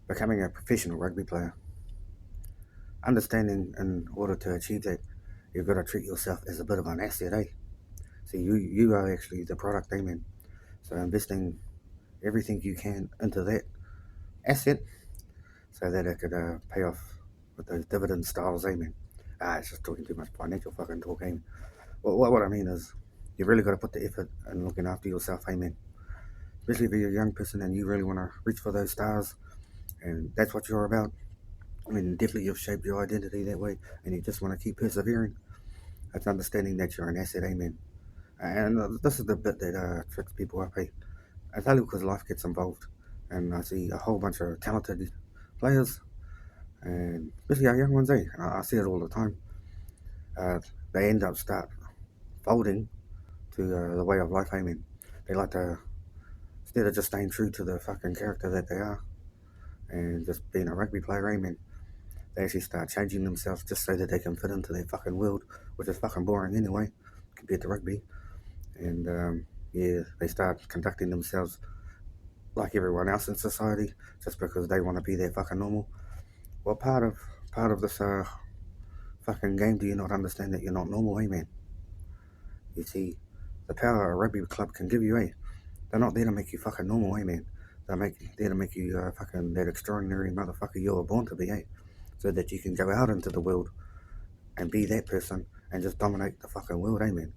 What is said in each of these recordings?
becoming a professional rugby player. Understanding in order to achieve that, you've got to treat yourself as a bit of an asset, eh? See, you are actually the product, amen. So investing everything you can into that asset so that it could pay off with those dividend styles, amen. It's just talking too much financial fucking talk, amen. What I mean is, you've really got to put the effort in looking after yourself, amen. Especially if you're a young person and you really want to reach for those stars, and that's what you're about. I mean, definitely you've shaped your identity that way, and you just want to keep persevering. It's understanding that you're an asset, amen. And this is the bit that tricks people up, eh? It's only because life gets involved, and I see a whole bunch of talented players, and especially our young ones, eh? I see it all the time. Uh, they end up start folding to the way of life, amen. They like to, instead of just staying true to the fucking character that they are, and just being a rugby player, amen. They actually start changing themselves just so that they can fit into their fucking world, which is fucking boring anyway, compared to rugby. And yeah, they start conducting themselves like everyone else in society just because they want to be their fucking normal. Well, part of this fucking game, do you not understand that you're not normal, eh, man? You see, the power a rugby club can give you, eh? They're not there to make you fucking normal, eh, man? There to make you fucking that extraordinary motherfucker you were born to be, eh? So that you can go out into the world and be that person and just dominate the fucking world, eh, man?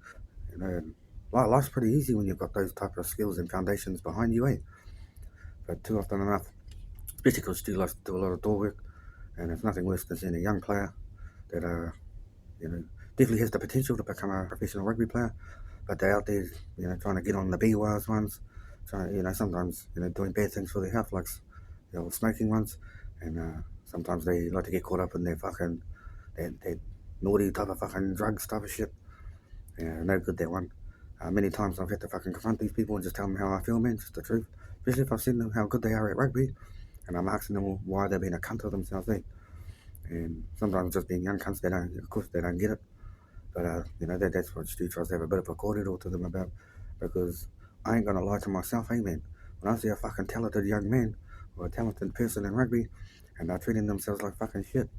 You know, well, life's pretty easy when you've got those type of skills and foundations behind you, eh? But too often enough, especially because Stu likes to do a lot of door work, and it's nothing worse than seeing a young player that, you know, definitely has the potential to become a professional rugby player, but they're out there, trying to get on the B-wise ones, trying, sometimes, doing bad things for their health, like, smoking ones, and sometimes they like to get caught up in their fucking, that naughty type of fucking drugs type of shit. Yeah, no good, that one. Many times I've had to fucking confront these people and just tell them how I feel, man, just the truth. Especially if I've seen them how good they are at rugby, and I'm asking them why they're being a cunt to themselves, eh? And sometimes just being young cunts, of course, they don't get it. But, that's what Stu tries to have a bit of a cordial to them about, because I ain't gonna lie to myself, eh, man? When I see a fucking talented young man, or a talented person in rugby, and they're treating themselves like fucking shit,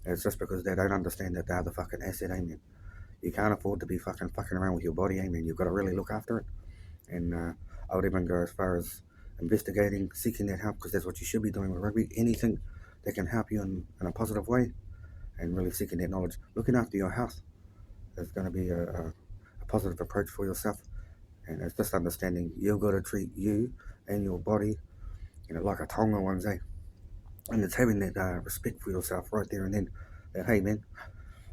it's just because they don't understand that they're the fucking asset, eh, man? You can't afford to be fucking around with your body, eh, man? You've got to really look after it. And I would even go as far as investigating, seeking that help, because that's what you should be doing with rugby. Anything that can help you in a positive way, and really seeking that knowledge. Looking after your health is going to be a positive approach for yourself. And it's just understanding you've got to treat you and your body, like a Tonga one's, eh? And it's having that respect for yourself right there and then. That, hey, man,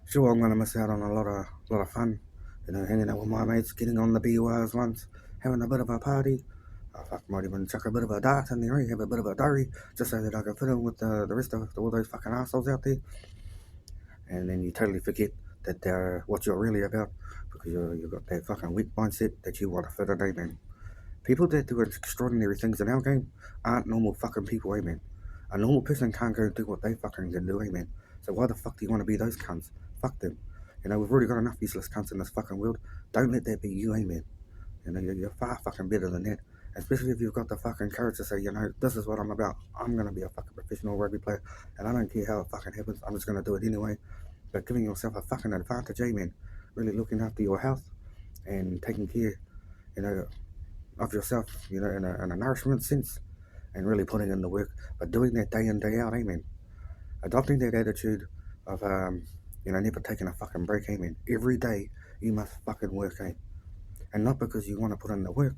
sure, I'm going to miss out on a lot of fun, hanging out with my mates, getting on the BURs once, having a bit of a party. I might even chuck a bit of a dart in there, have a bit of a diary, just so that I can fit in with the rest of all those fucking assholes out there. And then you totally forget that they're what you're really about, because you've got that fucking weak mindset that you want to fit in, amen. People that do extraordinary things in our game aren't normal fucking people, amen. A normal person can't go do what they fucking can do, amen. So why the fuck do you want to be those cunts? Fuck them. We've already got enough useless cunts in this fucking world. Don't let that be you, amen. You're far fucking better than that. Especially if you've got the fucking courage to say, this is what I'm about. I'm going to be a fucking professional rugby player, and I don't care how it fucking happens. I'm just going to do it anyway. But giving yourself a fucking advantage, amen. Really looking after your health and taking care, you know, of yourself, in a nourishment sense, and really putting in the work, but doing that day in, day out, amen. Adopting that attitude of, never taking a fucking break, amen. Every day you must fucking work, eh? And not because you want to put in the work,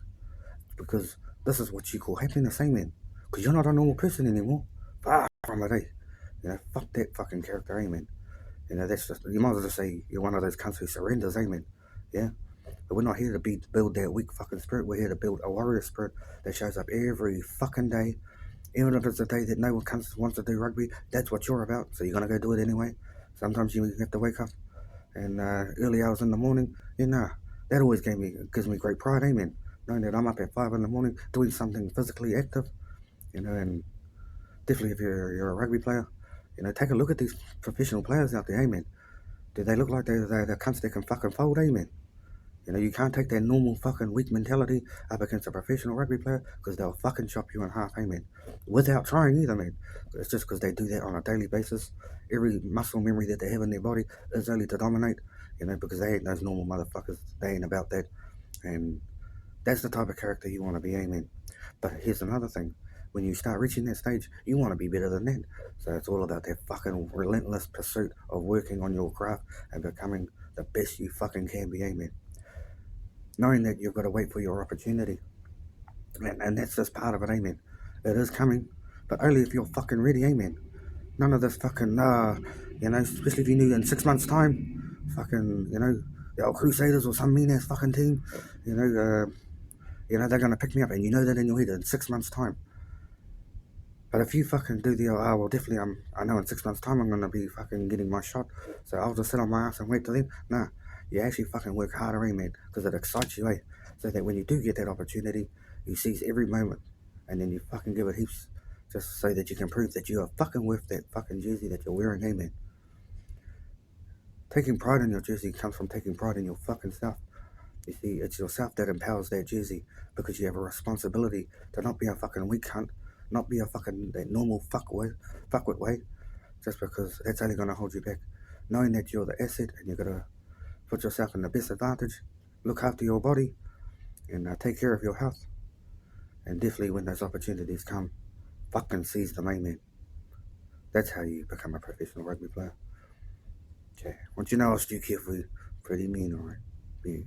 because this is what you call happiness, amen. Because you're not a normal person anymore. Far from it, eh? Fuck that fucking character, amen. That's just, you might as well just say you're one of those cunts who surrenders, amen. Yeah? But we're not here to build that weak fucking spirit. We're here to build a warrior spirit that shows up every fucking day. Even if it's a day that no one wants to do rugby, that's what you're about. So you're going to go do it anyway. Sometimes you have to wake up and early hours in the morning. That always gives me great pride, amen. Knowing that I'm up at 5 in the morning doing something physically active, and definitely if you're a rugby player, take a look at these professional players out there, amen. Do they look like they're the cunts that can fucking fold, amen? You know, you can't take that normal fucking weak mentality up against a professional rugby player because they'll fucking chop you in half, hey, man. Without trying either, man. It's just because they do that on a daily basis. Every muscle memory that they have in their body is only to dominate, you know, because they ain't those normal motherfuckers. They ain't about that. And that's the type of character you want to be, aiming. But here's another thing. When you start reaching that stage, you want to be better than that. So it's all about that fucking relentless pursuit of working on your craft and becoming the best you fucking can be, aiming. Knowing that you've got to wait for your opportunity. And that's just part of it, amen. It is coming, but only if you're fucking ready, amen. None of this fucking, you know, especially if you knew in 6 months' time, fucking, you know, the old Crusaders or some mean ass fucking team, you know, they're gonna pick me up, and you know that in your head in 6 months' time. But if you fucking do the, well, definitely, I know in 6 months' time I'm gonna be fucking getting my shot, so I'll just sit on my ass and wait till then. Nah, you actually fucking work harder, man, because it excites you, so that when you do get that opportunity, you seize every moment, and then you fucking give it heaps, just so that you can prove that you are fucking worth that fucking jersey that you're wearing, man. Taking pride in your jersey comes from taking pride in your fucking self. You see, it's yourself that empowers that jersey because you have a responsibility to not be a fucking weak cunt, not be a fucking that normal fuckwit way, just because that's only going to hold you back. Knowing that you're the asset and you're going to put yourself in the best advantage, look after your body, and take care of your health. And definitely when those opportunities come, fucking seize them, amen. That's how you become a professional rugby player. Okay. Once you know, I'll still careful, pretty mean, alright? Be